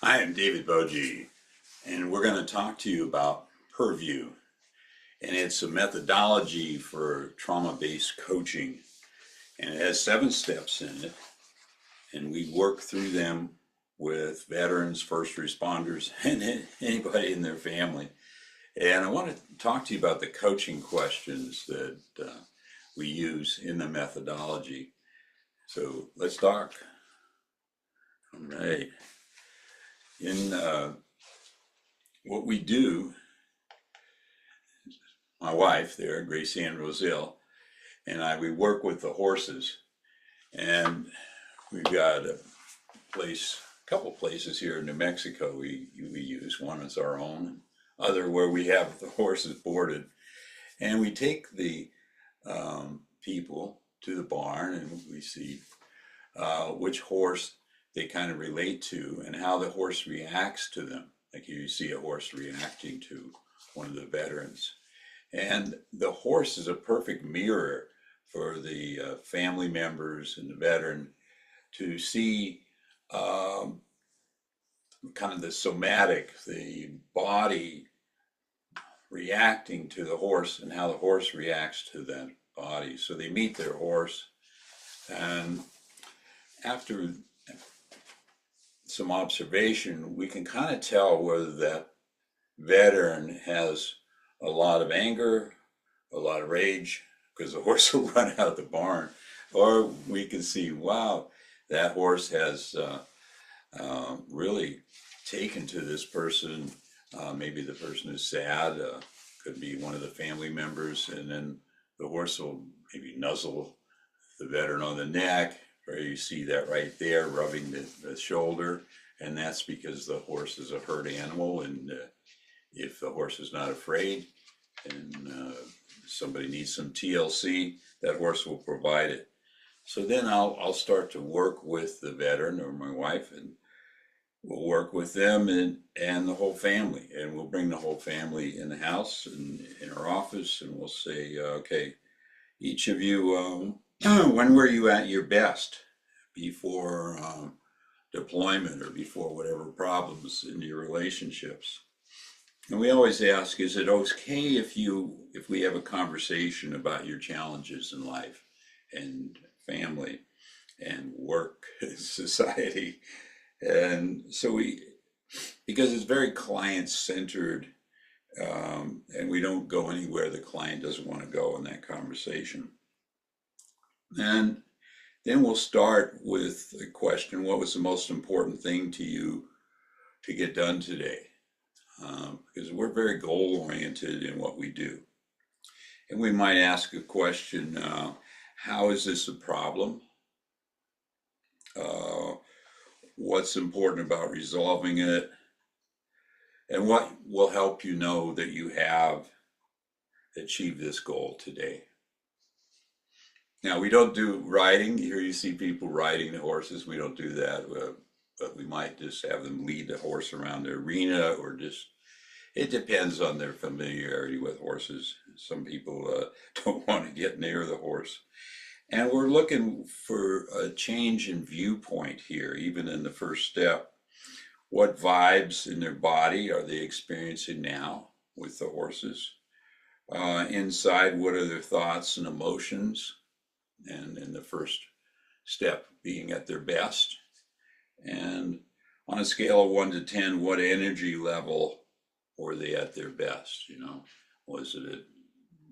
Hi, I'm David Boje, and we're going to talk to you about Purview, and it's a methodology for trauma-based coaching, and it has 7 steps in it, and we work through them with veterans, first responders, and anybody in their family. And I want to talk to you about the coaching questions that we use in the methodology. So let's talk. All right. In what we do, my wife there, Gracie Ann Roselle, and we work with the horses. And we've got a couple places here in New Mexico we use. One is our own, other where we have the horses boarded. And we take the people to the barn and we see which horse they kind of relate to and how the horse reacts to them. Like you see a horse reacting to one of the veterans. And the horse is a perfect mirror for the family members and the veteran to see kind of the somatic, the body reacting to the horse and how the horse reacts to that body. So they meet their horse, and after some observation, we can kind of tell whether that veteran has a lot of anger, a lot of rage, because the horse will run out of the barn. Or we can see, wow, that horse has really taken to this person. Maybe the person is sad, could be one of the family members, and then the horse will maybe nuzzle the veteran on the neck, or you see that right there, rubbing the shoulder, and that's because the horse is a herd animal, and if the horse is not afraid and somebody needs some TLC, that horse will provide it. So then I'll start to work with the veteran or my wife, and we'll work with them and the whole family, and we'll bring the whole family in the house and in our office, and we'll say, okay, each of you, when were you at your best before deployment or before whatever problems in your relationships? And we always ask, is it okay if we have a conversation about your challenges in life and family and work and society? And so because it's very client-centered, and we don't go anywhere the client doesn't want to go in that conversation. And then we'll start with the question, what was the most important thing to you to get done today? Because we're very goal-oriented in what we do. And we might ask a question, how is this a problem? What's important about resolving it? And what will help you know that you have achieved this goal today? Now, we don't do riding. Here you see people riding the horses. We don't do that, but we might just have them lead the horse around the arena, or just, it depends on their familiarity with horses. Some people don't want to get near the horse. And we're looking for a change in viewpoint here, even in the first step. What vibes in their body are they experiencing now with the horses? Inside, what are their thoughts and emotions? And in the first step, being at their best. And on a scale of 1 to 10, what energy level were they at their best? Was it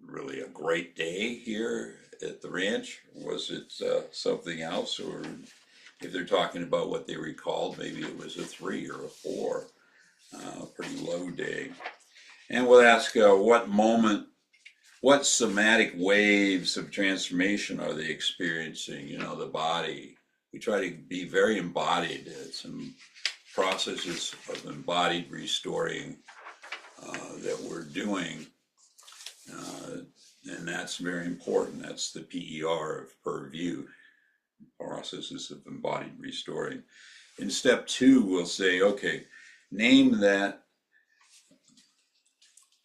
really a great day here at the ranch? Was it something else? Or if they're talking about what they recalled, maybe it was a 3 or a 4, a pretty low day. And we'll ask what somatic waves of transformation are they experiencing? The body. We try to be very embodied. Some processes of embodied restoring that we're doing. And that's very important. That's the PER of Purview, processes of embodied restoring. In step 2, we'll say, okay, name that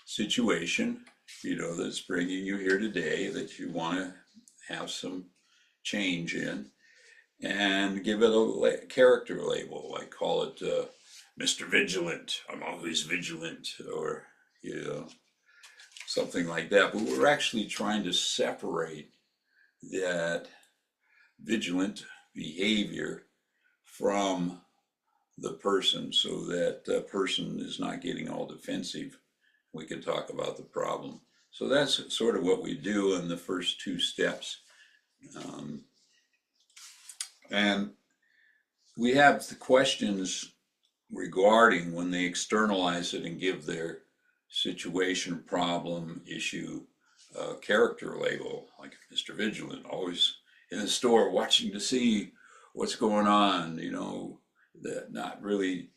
situation, that's bringing you here today, that you want to have some change in, and give it a character label. I call it Mr. Vigilant, I'm always vigilant, or, you know, something like that. But we're actually trying to separate that vigilant behavior from the person, so that the person is not getting all defensive. We can talk about the problem. So that's sort of what we do in the first two steps. And we have the questions regarding when they externalize it and give their situation, problem, issue, character label, like Mr. Vigilant, always in the store watching to see what's going on, you know, that not really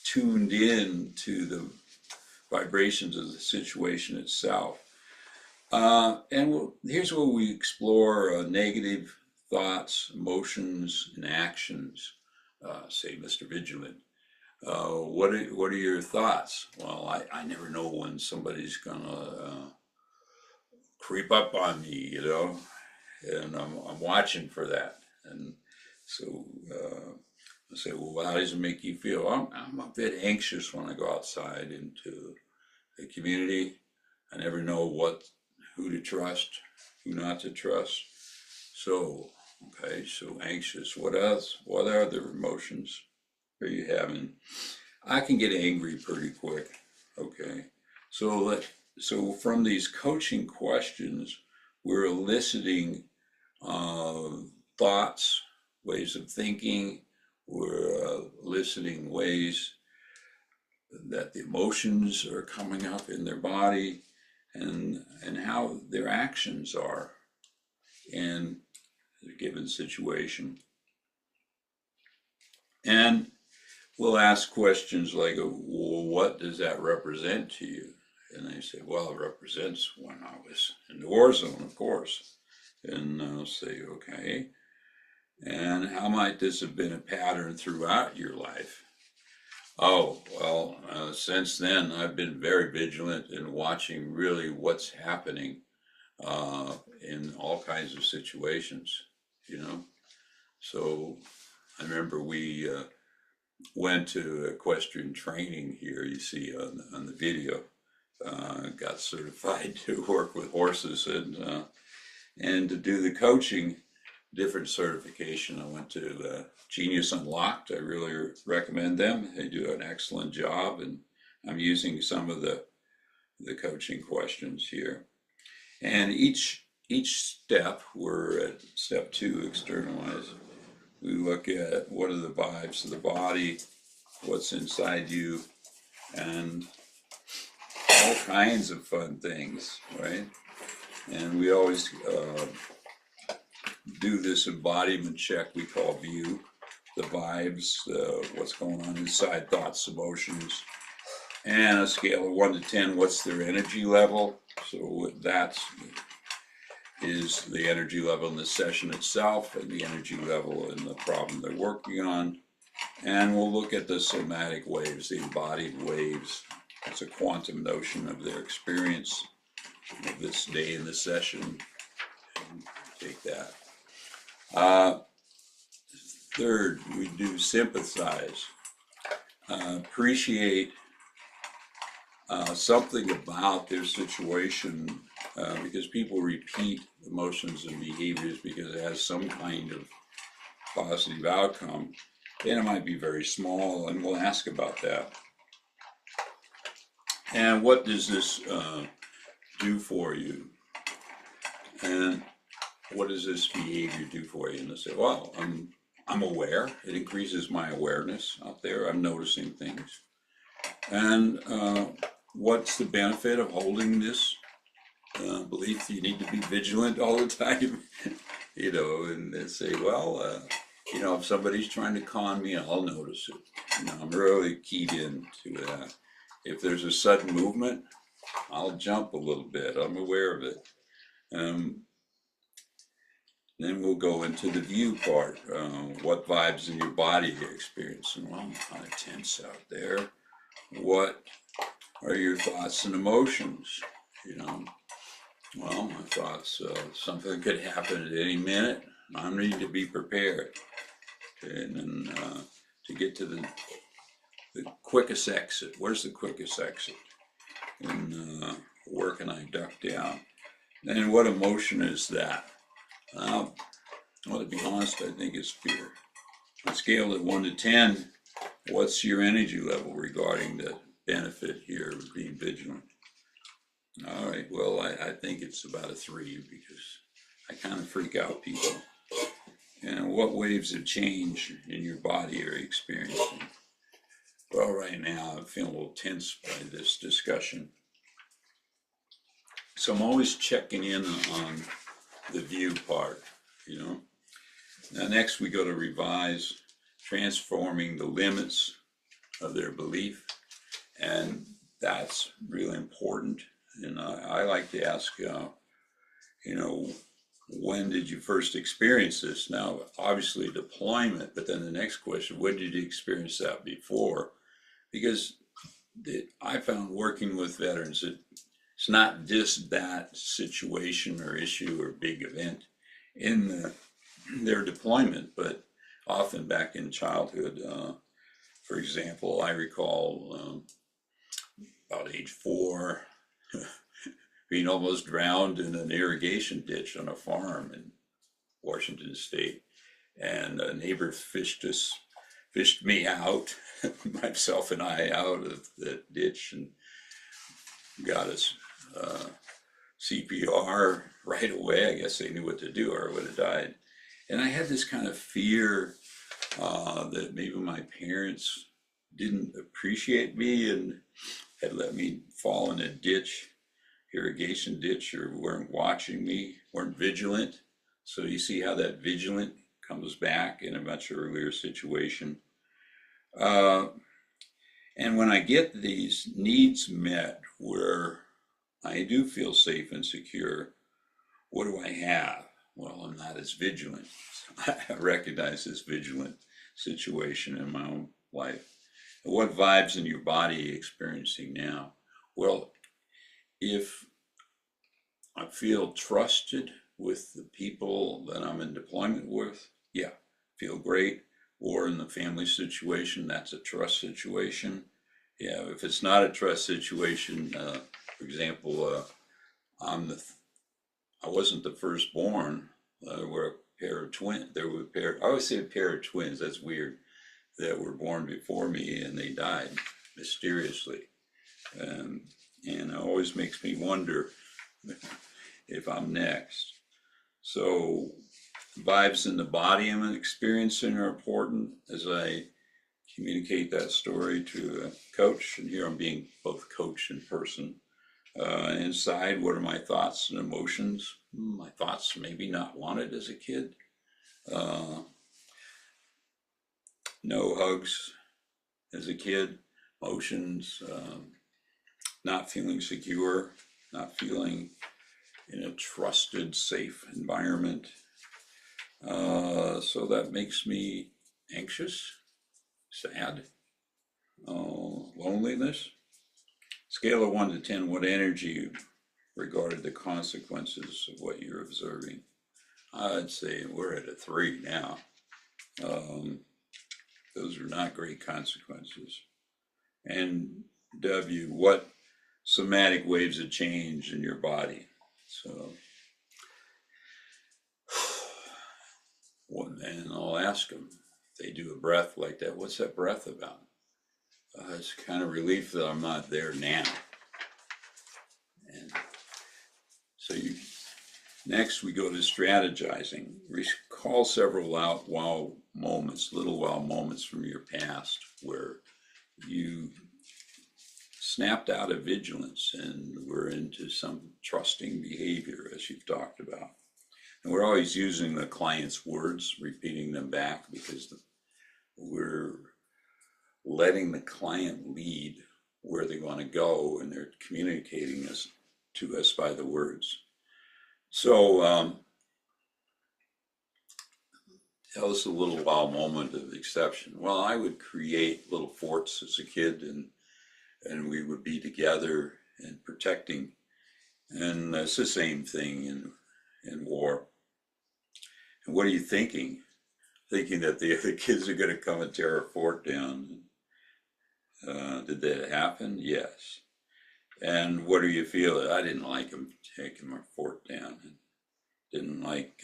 tuned in to the vibrations of the situation itself. And here's where we explore negative thoughts, emotions, and actions. Say, Mr. Vigilant, what are your thoughts? Well, I never know when somebody's gonna creep up on me, you know, and I'm watching for that. And so I say, well, how does it make you feel? I'm a bit anxious when I go outside into the community. I never know who to trust, who not to trust. So, okay, so anxious. What else? What other emotions are you having? I can get angry pretty quick. Okay, so from these coaching questions, we're eliciting thoughts, ways of thinking. We're eliciting ways that the emotions are coming up in their body, and how their actions are in a given situation. And we'll ask questions like, well, what does that represent to you? And they say, well, it represents when I was in the war zone, of course. And I'll say, okay, and how might this have been a pattern throughout your life? Oh, well, since then, I've been very vigilant in watching really what's happening in all kinds of situations, you know. So I remember we went to equestrian training here, you see on the video, got certified to work with horses and to do the coaching, different certification. I went to Genius Unlocked. I really recommend them. They do an excellent job, and I'm using some of the coaching questions here. And each step, we're at step 2, externalize. We look at what are the vibes of the body, what's inside you, and all kinds of fun things, right? And we always do this embodiment check we call view, the vibes, what's going on inside, thoughts, emotions, and a scale of 1 to 10, what's their energy level. So that is the energy level in the session itself and the energy level in the problem they're working on. And we'll look at the somatic waves, the embodied waves. It's a quantum notion of their experience of this day in the session. And take that. Third, we do sympathize, appreciate something about their situation, because people repeat emotions and behaviors because it has some kind of positive outcome, and it might be very small, and we'll ask about that. And what does this do for you? And what does this behavior do for you? And they say, well, I'm aware. It increases my awareness out there. I'm noticing things. And what's the benefit of holding this belief that you need to be vigilant all the time? You know, and they say, well, you know, if somebody's trying to con me, I'll notice it. You know, I'm really keyed in to that. If there's a sudden movement, I'll jump a little bit. I'm aware of it. Then we'll go into the view part. What vibes in your body you're experiencing? Well, I'm kind of tense out there. What are your thoughts and emotions? You know, well, my thoughts, something could happen at any minute. I need to be prepared. And then to get to the the quickest exit. Where's the quickest exit? And where can I duck down? And what emotion is that? Well, to be honest, I think it's fear. On a scale of 1 to 10, what's your energy level regarding the benefit here of being vigilant? All right, well, I think it's about a 3 because I kind of freak out people. And what waves of change in your body are you experiencing? Well, right now I'm feeling a little tense by this discussion. So I'm always checking in on the view part, you know. Now next we go to revise, transforming the limits of their belief. And that's really important. And I like to ask, you know, when did you first experience this? Now, obviously deployment, but then the next question, when did you experience that before? Because I found working with veterans that it's not just that situation or issue or big event in their deployment, but often back in childhood. For example, I recall about age 4, being almost drowned in an irrigation ditch on a farm in Washington State. And a neighbor fished me out, myself and I out of the ditch and got us CPR right away. I guess they knew what to do or I would have died. And I had this kind of fear that maybe my parents didn't appreciate me and had let me fall in a ditch, irrigation ditch, or weren't watching me, weren't vigilant. So you see how that vigilant comes back in a much earlier situation. And when I get these needs met where I do feel safe and secure, what do I have? Well, I'm not as vigilant. I recognize this vigilant situation in my own life. What vibes in your body are you experiencing now? Well, if I feel trusted with the people that I'm in deployment with, yeah, feel great. Or in the family situation, that's a trust situation. Yeah, if it's not a trust situation, for example, I wasn't the firstborn. There were a pair of twins. There were I always say a pair of twins. That's weird. That were born before me and they died mysteriously, and it always makes me wonder if I'm next. So vibes in the body I'm experiencing are important as I communicate that story to a coach, and here I'm being both coach and person. Inside, what are my thoughts and emotions? My thoughts maybe not wanted as a kid. No hugs as a kid. Emotions, not feeling secure, not feeling in a trusted, safe environment. So that makes me anxious, sad, loneliness. Scale of 1 to 10, what energy regarded the consequences of what you're observing? I'd say we're at a 3 now. Those are not great consequences. And W, what somatic waves of change in your body? So, and I'll ask them, if they do a breath like that, what's that breath about? It's kind of relief that I'm not there now. And so next we go to strategizing. Recall several wow moments, little wow moments from your past where you snapped out of vigilance and were into some trusting behavior, as you've talked about. And we're always using the client's words, repeating them back, because we're letting the client lead where they want to go, and they're communicating this to us by the words. So tell us a little wow moment of exception. Well, I would create little forts as a kid, and we would be together and protecting. And it's the same thing in war. And what are you thinking? Thinking that the other kids are going to come and tear a fort down. Did that happen? Yes. And what are you feeling? I didn't like him taking my fork down. And didn't like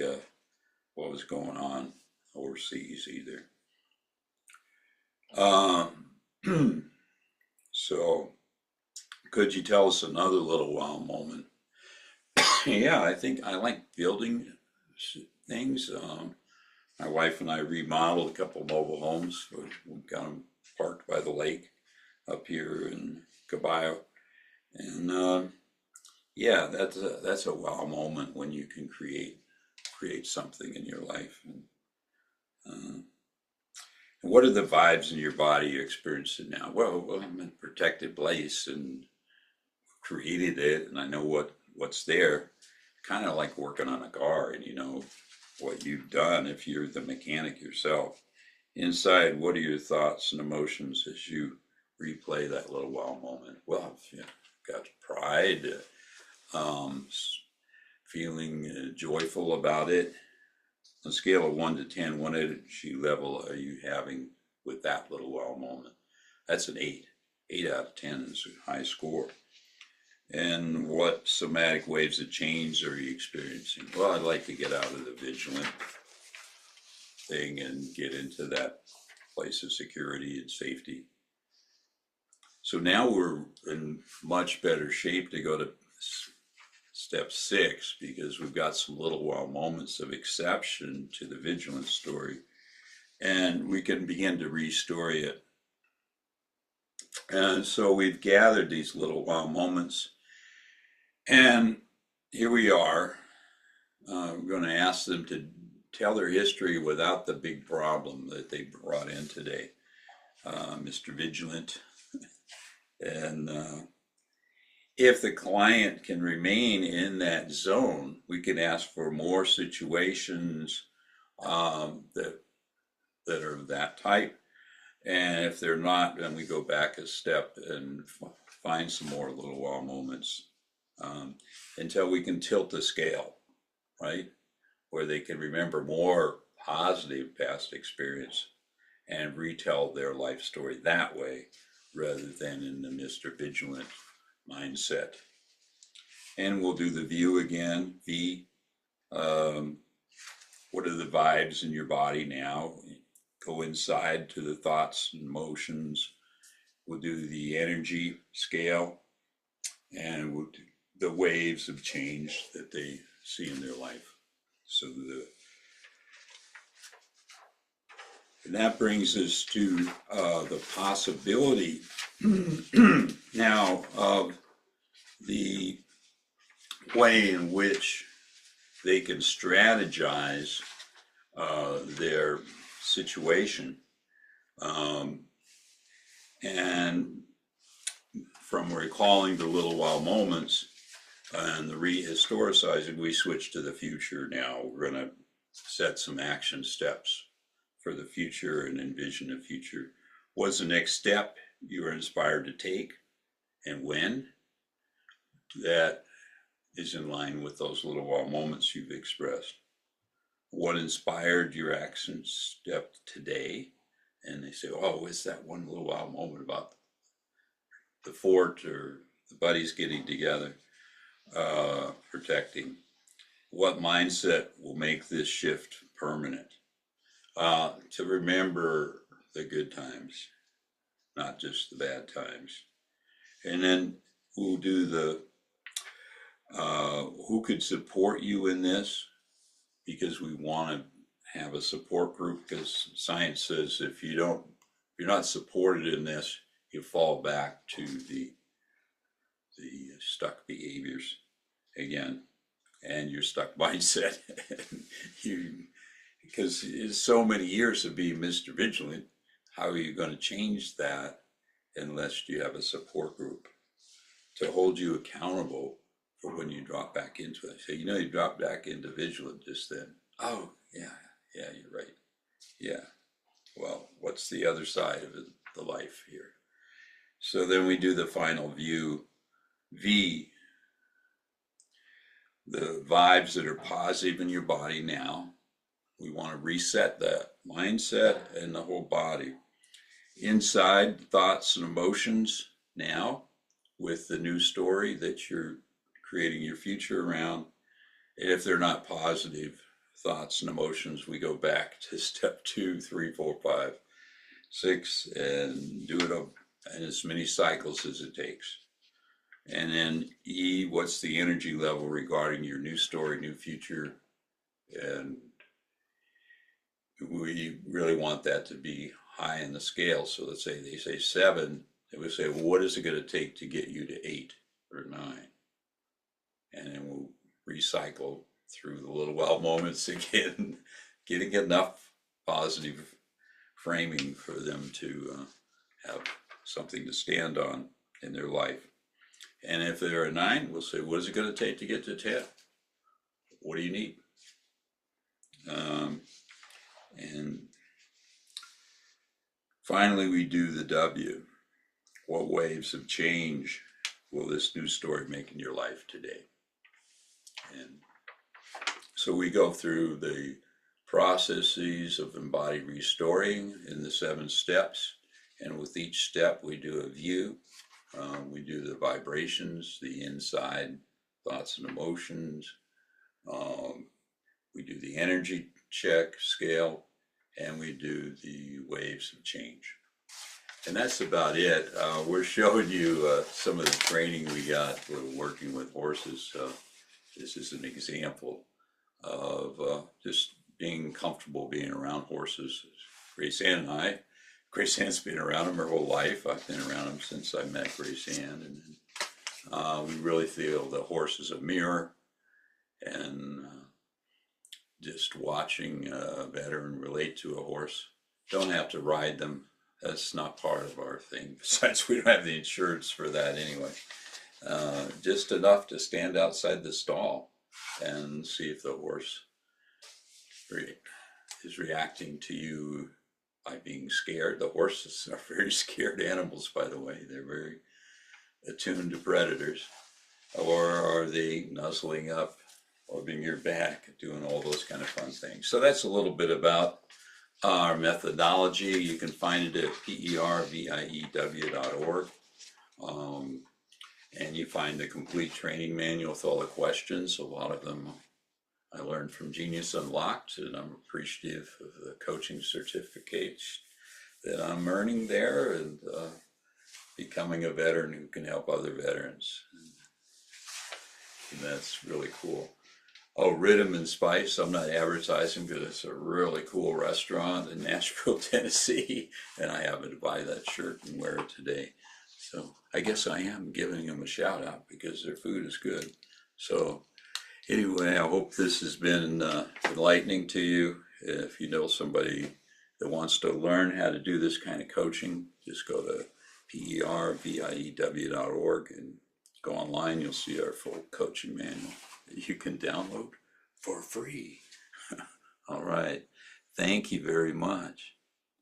what was going on overseas either. So, could you tell us another little wow moment? Yeah, I think I like building things. My wife and I remodeled a couple mobile homes. We got them parked by the lake up here in Caballo. And yeah, that's a wow moment when you can create something in your life. Uh, and what are the vibes in your body you're experiencing now? Well, I'm in a protected place and created it, and I know what's there. Kind of like working on a car, and you know what you've done if you're the mechanic yourself. Inside, what are your thoughts and emotions as you replay that little wow moment? Well, yeah, got pride, um, feeling joyful about it. On a scale of 1 to 10, what energy level are you having with that little wow moment? That's an 8. 8 out of 10 is a high score. And what somatic waves of change are you experiencing? Well, I'd like to get out of the vigilant thing and get into that place of security and safety. So now we're in much better shape to go to step 6 because we've got some little wow moments of exception to the vigilance story, and we can begin to restory it. And so we've gathered these little wow moments, and here we are. We're going to ask them to tell their history without the big problem that they brought in today, Mr. Vigilant. And if the client can remain in that zone, we can ask for more situations that are of that type. And if they're not, then we go back a step and find some more little wow moments until we can tilt the scale, right? Where they can remember more positive past experience and retell their life story that way rather than in the Mr. Vigilant mindset. And we'll do the view again. V, what are the vibes in your body now? Go inside to the thoughts and emotions. We'll do the energy scale, and we'll do the waves of change that they see in their life. So and that brings us to the possibility now of the way in which they can strategize their situation. And from recalling the little wow moments and the rehistoricizing, we switch to the future now. We're going to set some action steps for the future and envision the future. What's the next step you are inspired to take, and when? That is in line with those little wow moments you've expressed. What inspired your action step today? And they say, oh, it's that one little wow moment about the fort or the buddies getting together, protecting. What mindset will make this shift permanent? To remember the good times, not just the bad times. And then we'll do the who could support you in this, because we want to have a support group, because science says if you're not supported in this, you fall back to the stuck behaviors again, and your stuck mindset. Because it's so many years of being Mr. Vigilant, how are you going to change that unless you have a support group to hold you accountable for when you drop back into it? So, you drop back into Vigilant just then. Oh, yeah, you're right. Yeah. Well, what's the other side of the life here? So then we do the final view, V, the vibes that are positive in your body now. We want to reset that mindset and the whole body. inside thoughts and emotions now with the new story that you're creating your future around. If they're not positive thoughts and emotions, we go back to step 2, 3, 4, 5, 6 and do it in as many cycles as it takes. And then E, what's the energy level regarding your new story, new future? And we really want that to be high in the scale. So let's say they say 7, they would say, well, what is it going to take to get you to 8 or 9? And then we'll recycle through the little wow moments again, getting enough positive framing for them to have something to stand on in their life. And if they're a 9, we'll say, what is it going to take to get to 10? What do you need? And finally, we do the W. What waves of change will this new story make in your life today? And so we go through the processes of embodied restoring in the 7 steps. And with each step, we do a view. We do the vibrations, the inside thoughts and emotions. We do the energy check scale, and we do the waves of change. And that's about it. We're showing you some of the training we got working with horses. This is an example of just being comfortable being around horses. Grace Ann and I, Grace Ann's been around them her whole life. I've been around them since I met Grace Ann. And we really feel the horse is a mirror. And just watching a veteran relate to a horse. Don't have to ride them. That's not part of our thing. Besides, we don't have the insurance for that anyway. Just enough to stand outside the stall and see if the horse is reacting to you by being scared. The horses are very scared animals, by the way. They're very attuned to predators. Or are they nuzzling up, rubbing your back, doing all those kind of fun things. So that's a little bit about our methodology. You can find it at perview.org. And you find the complete training manual with all the questions. A lot of them I learned from Genius Unlocked, and I'm appreciative of the coaching certificates that I'm earning there, and becoming a veteran who can help other veterans. And that's really cool. Oh, Rhythm and Spice, I'm not advertising because it's a really cool restaurant in Nashville, Tennessee, and I happen to buy that shirt and wear it today. So I guess I am giving them a shout out because their food is good. So anyway, I hope this has been enlightening to you. If you know somebody that wants to learn how to do this kind of coaching, just go to perview.org and go online. You'll see our full coaching manual that you can download for free. All right. Thank you very much.